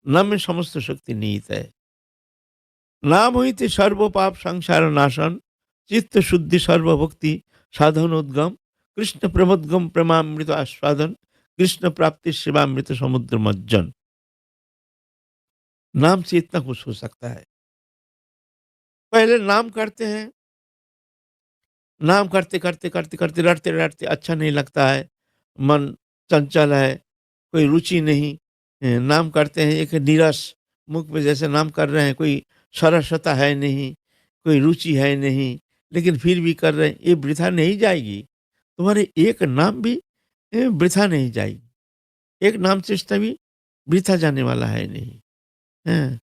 নামে সমস্ত শক্তি নিহিত है। নাম হইতে সর্বপাপ সংসার নাশন, চিত্ত শুদ্ধি সর্বভক্তি সাধন উদ্গম, কৃষ্ণ প্রেমোদ্গম प्रेमामृत आस्वादन, कृष्ण प्राप्ति शिवामृत समुद्र मज्जन। नाम से इतना कुछ हो सकता है। पहले नाम करते हैं, नाम करते करते करते करते रटते रटते अच्छा नहीं लगता है, मन चंचल है, कोई रुचि नहीं। नाम करते हैं एक नीरस, मुख में जैसे नाम कर रहे हैं, कोई सरसता है नहीं, कोई रुचि है नहीं, लेकिन फिर भी कर रहे हैं, ये वृथा नहीं जाएगी। तुम्हारे एक नाम भी वृथा नहीं जाएगी। एक नाम चेष्टा भी वृथा जाने वाला है नहीं। हैं।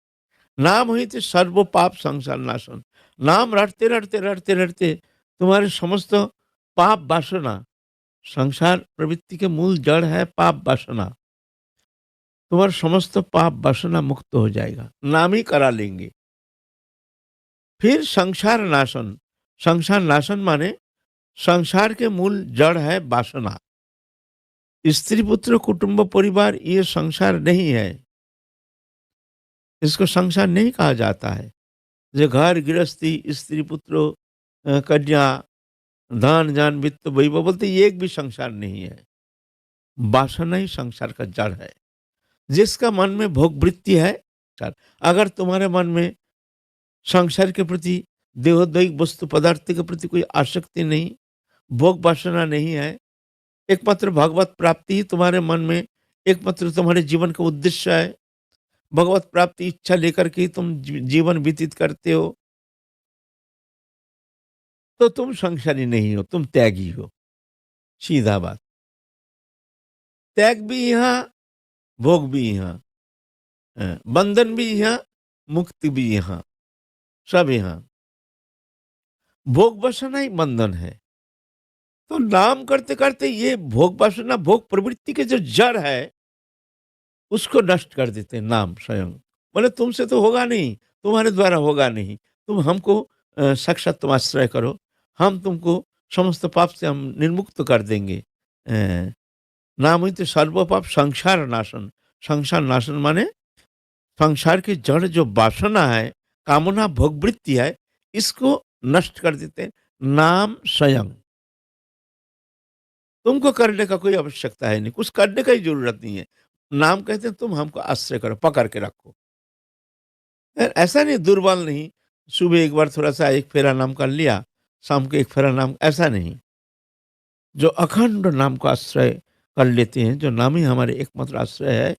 नाम हुई तो सर्व पाप संसार नाशन। नाम रटते रटते रटते रटते तुम्हारे समस्त पाप वासना, संसार प्रवृत्ति के मूल जड़ है पाप वासना, तुम्हारा समस्त पाप वासना मुक्त हो जाएगा, नाम ही करा लेंगे। फिर संसार नाशन, संसार नाशन माने संसार के मूल जड़ है वासना। स्त्री पुत्र कुटुंब परिवार ये संसार नहीं है, इसको संसार नहीं कहा जाता है। जो घर गृहस्थी स्त्री पुत्र कन्या धन जान वित्त वैभव बोलते ये एक भी संसार नहीं है। वासना ही संसार का जड़ है। जिसका मन में भोग वृत्ति है, अगर तुम्हारे मन में संसार के प्रति देहोद्वैक वस्तु पदार्थ के प्रति कोई आसक्ति नहीं, भोग वासना नहीं है, एकमात्र भगवत प्राप्ति ही तुम्हारे मन में एकमात्र तुम्हारे जीवन का उद्देश्य है, भगवत प्राप्ति इच्छा लेकर के तुम जीवन व्यतीत करते हो, तो तुम संसारी नहीं हो, तुम त्यागी हो। सीधा बात। त्याग भी यहाँ, भोग भी यहाँ, बंधन भी यहाँ, मुक्ति भी यहाँ, सब यहाँ। भोग वासना ही बंधन है। तो नाम करते करते ये भोग वासना भोग प्रवृत्ति के जो जड़ है उसको नष्ट कर देते हैं नाम स्वयं। बोले तुमसे तो होगा नहीं, तुम्हारे द्वारा होगा नहीं, तुम हमको साक्षात तुम आश्रय करो, हम तुमको समस्त पाप से हम निर्मुक्त कर देंगे। नाम हुई तो सर्वपाप संसार नाशन। संसार नाशन माने संसार की जड़ जो वासना है, कामना भोग वृत्ति है, इसको नष्ट कर देते हैं नाम स्वयं। तुमको करने का कोई आवश्यकता है नहीं, कुछ करने का ही जरूरत नहीं है। नाम कहते हैं तुम हमको आश्रय करो, पकड़ के रखो। ऐसा नहीं दुर्बल नहीं, सुबह एक बार थोड़ा सा एक फेरा नाम कर लिया, शाम को एक फेरा नाम, ऐसा नहीं। जो अखंड नाम को आश्रय कर लेते हैं, जो नाम ही हमारे एकमात्र आश्रय है,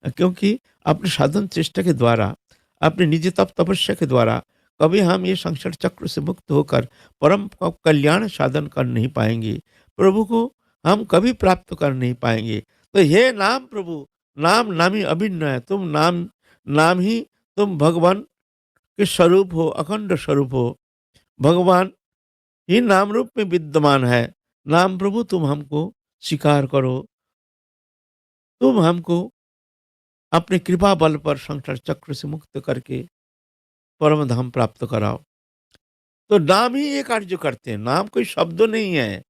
क्योंकि अपने साधन चेष्टा के द्वारा, अपने निज तप तपस्या के द्वारा कभी हम ये संसार चक्र से मुक्त होकर परम कल्याण साधन कर नहीं पाएंगे, प्रभु को हम कभी प्राप्त कर नहीं पाएंगे। तो हे नाम प्रभु, नाम नामी अभिन्न है, तुम नाम नाम ही तुम भगवान के स्वरूप हो, अखंड स्वरूप हो। भगवान ही नाम रूप में विद्यमान है। नाम प्रभु तुम हमको स्वीकार करो, तुम हमको अपने कृपा बल पर संसार चक्र से मुक्त करके परम धाम प्राप्त कराओ। तो नाम ही ये कार्य करते हैं, नाम कोई शब्द नहीं है,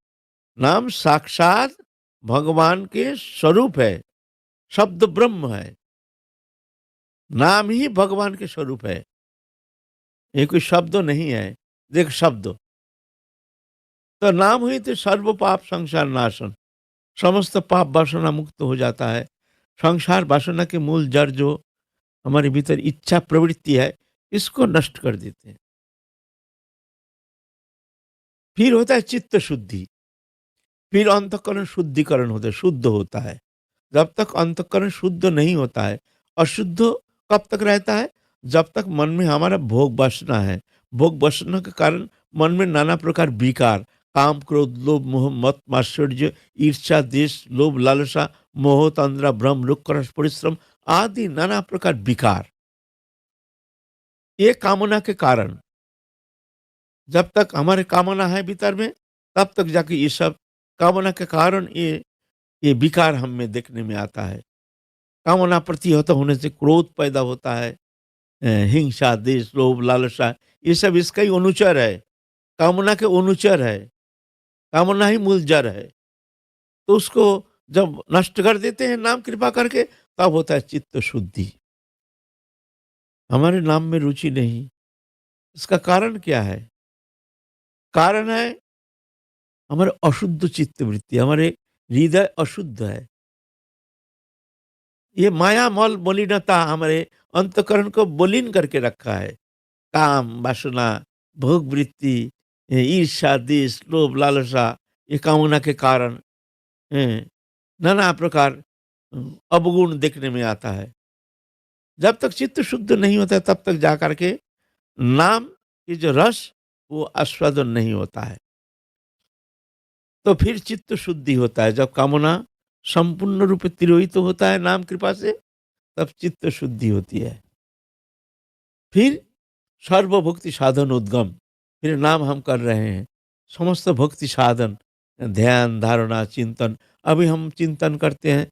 नाम साक्षात भगवान के स्वरूप है, शब्द ब्रह्म है, नाम ही भगवान के स्वरूप है, ये कोई शब्द नहीं है। देख शब्द तो नाम हुई तो सर्व पाप संसार नाशन, समस्त पाप वासना मुक्त हो जाता है। संसार वासना के मूल जड़ जो हमारे भीतर इच्छा प्रवृत्ति है, इसको नष्ट कर देते हैं। फिर होता है चित्त शुद्धि, फिर अंतःकरण शुद्धिकरण होता है, शुद्ध होता है। जब तक अंतःकरण शुद्ध नहीं होता है, अशुद्ध कब तक रहता है? जब तक मन में हमारा भोग वासना है। भोग वासना के कारण मन में नाना प्रकार विकार, काम क्रोध लोभ मोह मत मात्सर्य ईर्ष्या देश लोभ लालसा मोह तंद्रा भ्रम रुख रस परिश्रम आदि नाना प्रकार विकार, ये कामना के कारण, जब तक हमारे कामना है भीतर में, तब तक जाके ये सब कामना के कारण ये विकार हम में देखने में आता है। कामना प्रतिहत होने से क्रोध पैदा होता है, हिंसा देश लोभ लालसा, ये सब इसका ही अनुचर है, कामना के अनुचर है, कामना ही मूल जड़ है। तो उसको जब नष्ट कर देते हैं नाम कृपा करके, तब होता है चित्त शुद्धि। हमारे नाम में रुचि नहीं। इसका कारण क्या है? कारण है हमारे अशुद्ध चित्तवृत्ति, हमारे हृदय अशुद्ध है। ये माया मल मलिनता हमारे अंतःकरण को मलिन करके रखा है। काम, वासना, भोग वृत्ति, ईर्ष्या, द्वेष, लोभ, लालसा, ये कामना के कारण नाना प्रकार अवगुण देखने में आता है। जब तक चित्त शुद्ध नहीं होता है, तब तक जाकर के नाम की जो रस वो आस्वादन नहीं होता है। तो फिर चित्त शुद्धि होता है जब कामना संपूर्ण रूप से तिरोहित तो होता है नाम कृपा से, तब चित्त शुद्धि होती है। फिर सर्वभक्ति साधन उद्गम, फिर नाम हम कर रहे हैं समस्त भक्ति साधन, ध्यान धारणा चिंतन। अभी हम चिंतन करते हैं,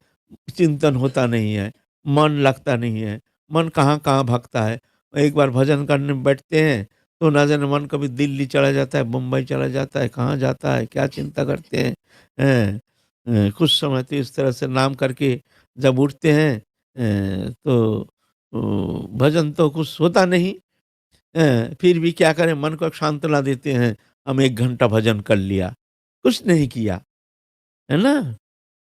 चिंतन होता नहीं है, मन लगता नहीं है, मन कहाँ कहाँ भागता है। एक बार भजन करने बैठते हैं तो ना जाने मन कभी दिल्ली चला जाता है, मुंबई चला जाता है, कहाँ जाता है, क्या चिंता करते हैं। कुछ समय तो इस तरह से नाम करके जब उठते हैं तो भजन तो कुछ होता नहीं। फिर भी क्या करें, मन को सांत्वना देते हैं, हम 1 घंटा भजन कर लिया। कुछ नहीं किया, है ना?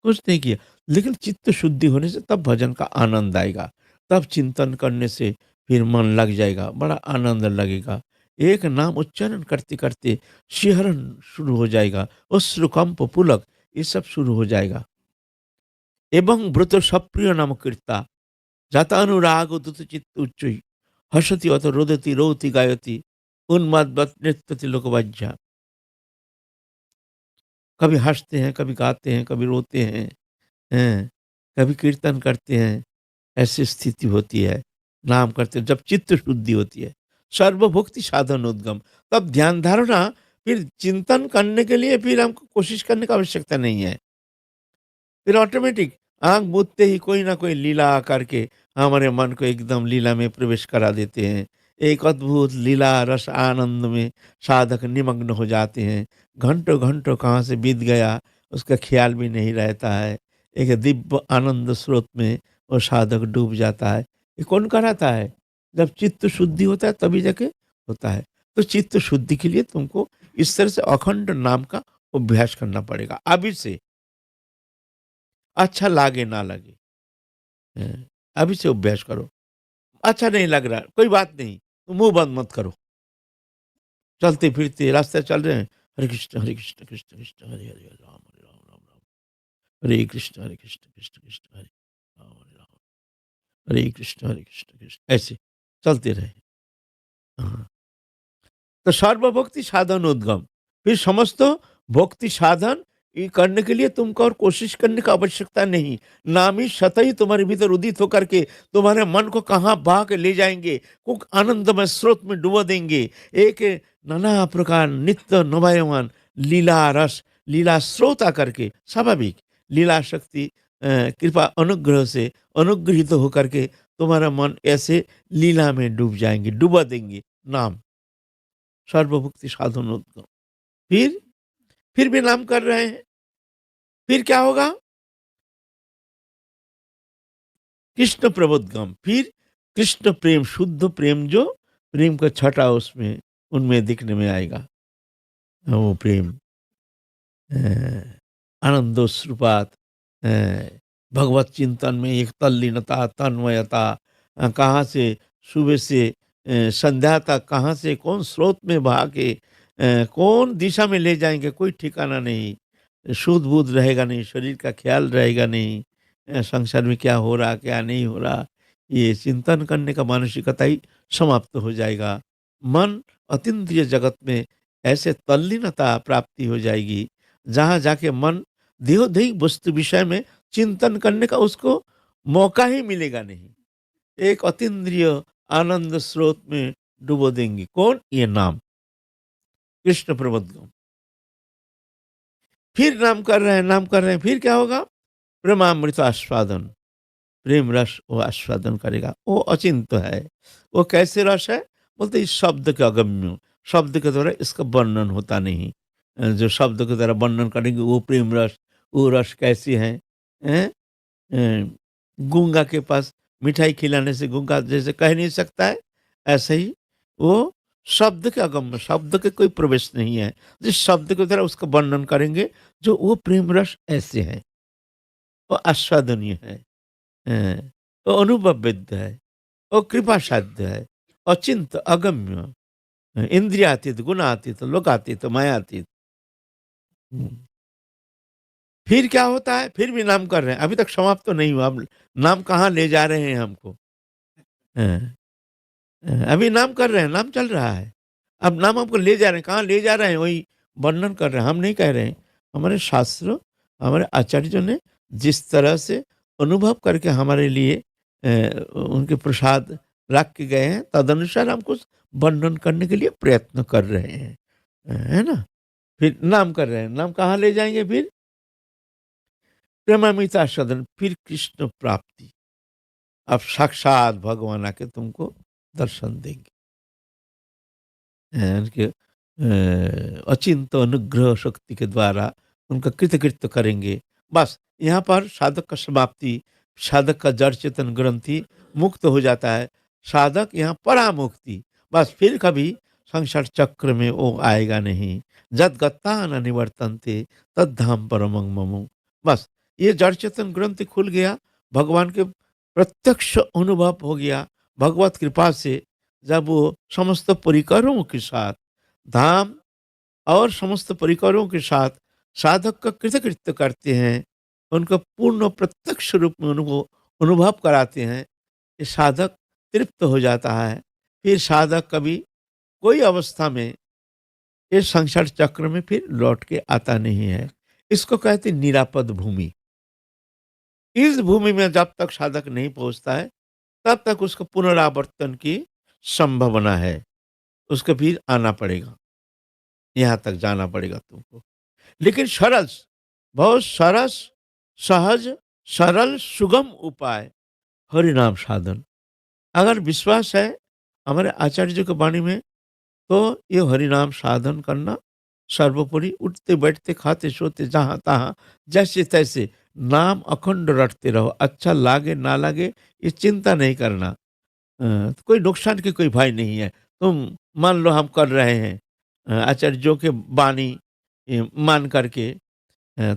कुछ नहीं किया। लेकिन चित्त शुद्धि होने से तब भजन का आनंद आएगा। तब चिंतन करने से फिर मन लग जाएगा, बड़ा आनंद लगेगा। एक नाम उच्चारण करते-करते शिहरण शुरू हो जाएगा, अश्रुकंप, पुलक ये सब शुरू हो जाएगा। एवं ब्रुत सप्रिय नाम कीर्ता जाता अनुराग उदित चित्त उच्चई हसति अथ रोदति रोति गायति उन्माद नृत्यति लोकवाज्या। कभी हंसते हैं, कभी गाते हैं, कभी रोते हैं, कभी कीर्तन करते हैं। ऐसी स्थिति होती है नाम करते हैं जब चित्त शुद्धि होती है। सर्वभुक्ति साधन उद्गम, तब ध्यान धारणा, फिर चिंतन करने के लिए फिर हमको कोशिश करने की आवश्यकता नहीं है। फिर ऑटोमेटिक आँख मूंदते ही कोई ना कोई लीला आकर के हमारे मन को एकदम लीला में प्रवेश करा देते हैं। एक अद्भुत लीला रस आनंद में साधक निमग्न हो जाते हैं। घंटों-घंटों कहाँ से बीत गया उसका ख़्याल भी नहीं रहता है। एक दिव्य आनंद स्रोत में वो साधक डूब जाता है। ये कौन कराता है? जब चित्त शुद्धि होता है तभी जाके होता है। तो चित्त शुद्धि के लिए तुमको इस तरह से अखंड नाम का अभ्यास करना पड़ेगा अभी से। अच्छा लागे ना लगे। हैं, अभी से अभ्यास करो। अच्छा नहीं लग रहा, कोई बात नहीं, तुम मुँह बंद मत करो। चलते-फिरते रास्ते चल रहे हैं, हरे कृष्ण, कृष्ण कृष्ण, हरे हरे, हरे राम, राम राम। हरे कृष्ण, कृष्ण कृष्ण, हरे राम, हरे कृष्ण, कृष्ण कृष्ण, ऐसे चलते रहे। हाँ। तो सर्वभक्ति साधन उद्गम, फिर समस्त भक्ति साधन ये करने के लिए तुमको और कोशिश करने की आवश्यकता नहीं। नाम ही सतह ही तुम्हारे भीतर उदित होकर के तुम्हारे मन को कहाँ बहा के ले जाएंगे, कुछ आनंदमय स्रोत में डुबो देंगे। एक नाना प्रकार नित्य नवायमान लीला रस, लीला स्रोत आकर के स्वाभाविक लीला शक्ति कृपा अनुग्रह से अनुग्रहित होकर के तुम्हारा मन ऐसे लीला में डूब जाएंगे, डुबा देंगे। नाम सर्वभुक्ति साधनोद्गम। फिर फिर भी नाम कर रहे हैं, फिर क्या होगा? कृष्ण प्रबोधगम, फिर कृष्ण प्रेम, शुद्ध प्रेम जो प्रेम का छटा उसमें उनमें दिखने में आएगा। वो प्रेम आनंदोश्रुपात अ, भगवत चिंतन में एक तल्लीनता, तन्मयता कहाँ से सुबह से संध्या तक कहाँ से कौन स्रोत में बहा के कौन दिशा में ले जाएँगे कोई ठिकाना नहीं। शुद्ध-बुद्ध रहेगा नहीं, शरीर का ख़्याल रहेगा नहीं। संसार में क्या हो रहा, क्या नहीं हो रहा, ये चिंतन करने का मानसिकता ही समाप्त हो जाएगा। मन अतीन्द्रिय जगत में ऐसे तल्लीनता प्राप्ति हो जाएगी, जहाँ जाके मन देहोदैहिक वस्तु विषय में चिंतन करने का उसको मौका ही मिलेगा नहीं। एक अतीन्द्रिय आनंद स्रोत में डुबो देंगे। कौन? ये नाम, कृष्ण प्रबोधगम। फिर नाम कर रहे हैं, नाम कर रहे हैं, फिर क्या होगा? प्रेमामृत आस्वादन, प्रेम रस वो आस्वादन करेगा। वो अचिंत्य है। वो कैसे रस है? बोलते इस शब्द के अगम्य, शब्द के द्वारा इसका वर्णन होता नहीं। जो शब्द के द्वारा वर्णन करेंगे वो प्रेम रस, वो रस कैसी है? हैं? गूंगा के पास मिठाई खिलाने से गूंगा जैसे कह नहीं सकता है, ऐसे ही वो शब्द के अगम में शब्द के कोई प्रवेश नहीं है। जिस शब्द की तरह उसका वर्णन करेंगे, जो वो प्रेम रस ऐसे है, वो आस्वादनीय है, वो अनुभव वेद्य है, वो कृपा साध्य है, अचिंत अगम्य, इंद्रियातीत, गुणातीत, लोकातीत, मायातीत। हम्म। फिर क्या होता है? फिर भी नाम कर रहे हैं, अभी तक समाप्त तो नहीं हुआ। अब नाम कहाँ ले जा रहे हैं हमको? हाँ, अभी नाम कर रहे हैं, नाम चल रहा है। अब नाम हमको ले जा रहे हैं, कहाँ ले जा रहे हैं? वही वर्णन कर रहे हैं, हम नहीं कह रहे हैं। हमारे शास्त्र, हमारे आचार्यों ने जिस तरह से अनुभव करके हमारे लिए उनके प्रसाद रख के गए हैं, तदनुसार हम कुछ वर्णन करने के लिए प्रयत्न कर रहे हैं। है ना? फिर नाम कर रहे हैं, नाम कहाँ ले जाएँगे फिर? प्रेमामृता सदन, फिर कृष्ण प्राप्ति। अब साक्षात भगवान आके तुमको दर्शन देंगे। उनके अचिंत अनुग्रह शक्ति के द्वारा उनका कृतकृत्य करेंगे। बस यहाँ पर साधक का समाप्ति, साधक का जड़ चेतन ग्रंथि मुक्त हो जाता है। साधक यहाँ परामुक्ति, बस फिर कभी संसार चक्र में वो आएगा नहीं। जद गत्ता न निवर्तन्ते तद धाम परमं मम। बस ये जड़ चेतन ग्रंथि खुल गया, भगवान के प्रत्यक्ष अनुभव हो गया। भगवत कृपा से जब वो समस्त परिकरों के साथ धाम और समस्त परिकरों के साथ साधक का कृतकृत्य करते हैं, उनका पूर्ण प्रत्यक्ष रूप में उनको अनुभव कराते हैं, ये साधक तृप्त हो जाता है। फिर साधक कभी कोई अवस्था में इस संसार चक्र में फिर लौट के आता नहीं है। इसको कहते हैं निरापद भूमि। इस भूमि में जब तक साधक नहीं पहुंचता है, तब तक उसको पुनरावर्तन की संभावना है। उसको फिर आना पड़ेगा, यहाँ तक जाना पड़ेगा तुमको। लेकिन सरल, बहुत सरस, सहज, सरल, सुगम उपाय हरिनाम साधन। अगर विश्वास है हमारे आचार्य जी की वाणी में, तो ये हरिनाम साधन करना सर्वोपरि। उठते बैठते खाते सोते जहाँ तहाँ जैसे तैसे नाम अखंड रटते रहो। अच्छा लागे ना लागे ये चिंता नहीं करना। तो कोई नुकसान की कोई भय नहीं है। तुम मान लो हम कर रहे हैं, आचार्यों के वाणी मान करके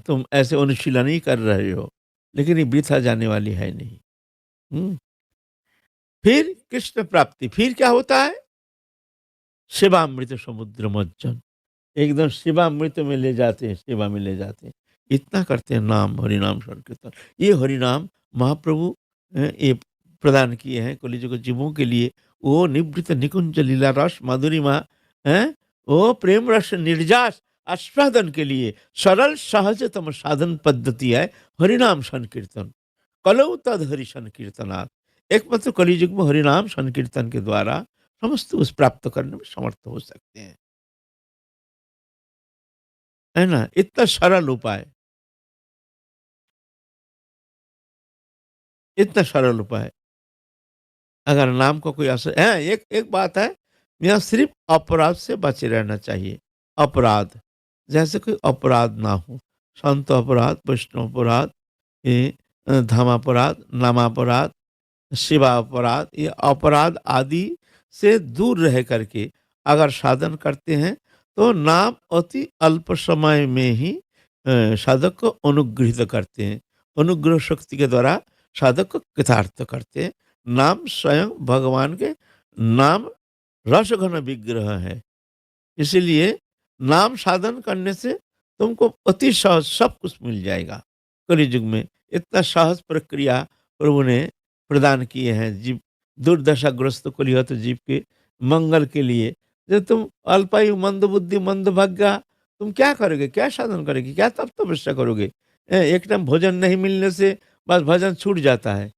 तुम ऐसे अनुशीलन ही कर रहे हो, लेकिन ये वृथा जाने वाली है नहीं। हम्म। फिर कृष्ण प्राप्ति, फिर क्या होता है? शिवामृत समुद्र मज्जन, एकदम शिवामृत में ले जाते हैं, सेवा में ले जाते हैं। इतना करते हैं नाम हरिनाम संकीर्तन। ये हरिनाम महाप्रभु ये प्रदान किए हैं कलिजुग जीवों के लिए। वो निवृत्त निकुंज लीला रस माधुरिमा है, वो प्रेम रस निर्जास आस्वादन के लिए सरल सहजतम साधन पद्धति है हरिनाम संकीर्तन। कलौ तद हरि संकीर्तनात्। एकमात्र कलिजुग में हरिनाम संकीर्तन के द्वारा समस्त उस प्राप्त करने में समर्थ हो सकते हैं। है ना? इतना सरल उपाय, इतना सरल उपाय। अगर नाम को कोई असर है, एक एक बात है, यहाँ सिर्फ अपराध से बचे रहना चाहिए। अपराध, जैसे कोई अपराध ना हो। संत अपराध, वैष्णव अपराध, ये धर्मापराध, नामापराध, शिवा अपराध, ये अपराध आदि से दूर रह करके अगर साधन करते हैं, तो नाम अति अल्प समय में ही साधक को अनुग्रहित करते हैं। अनुग्रह शक्ति के द्वारा साधक को कृतार्थ करते हैं। नाम स्वयं भगवान के नाम रस घन विग्रह है। इसीलिए नाम साधन करने से तुमको अति सहज सब कुछ मिल जाएगा। कलियुग में इतना सहज प्रक्रिया प्रभु ने प्रदान किए हैं जीव, दुर्दशाग्रस्त कलिहत जीव के मंगल के लिए। जो तुम अल्पायु मंद बुद्धि मंद भाग्य, तुम क्या करोगे? क्या साधन करोगे? क्या तप तपस्या करोगे? एक टाइम भोजन नहीं मिलने से बस भजन छूट जाता है।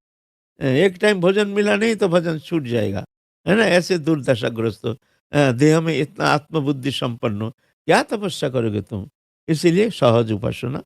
एक टाइम भोजन मिला नहीं तो भजन छूट जाएगा। है ना? ऐसे दुर्दशाग्रस्त हो, देह में इतना आत्मबुद्धि संपन्न हो, क्या तपस्या करोगे तुम? इसीलिए सहज उपासना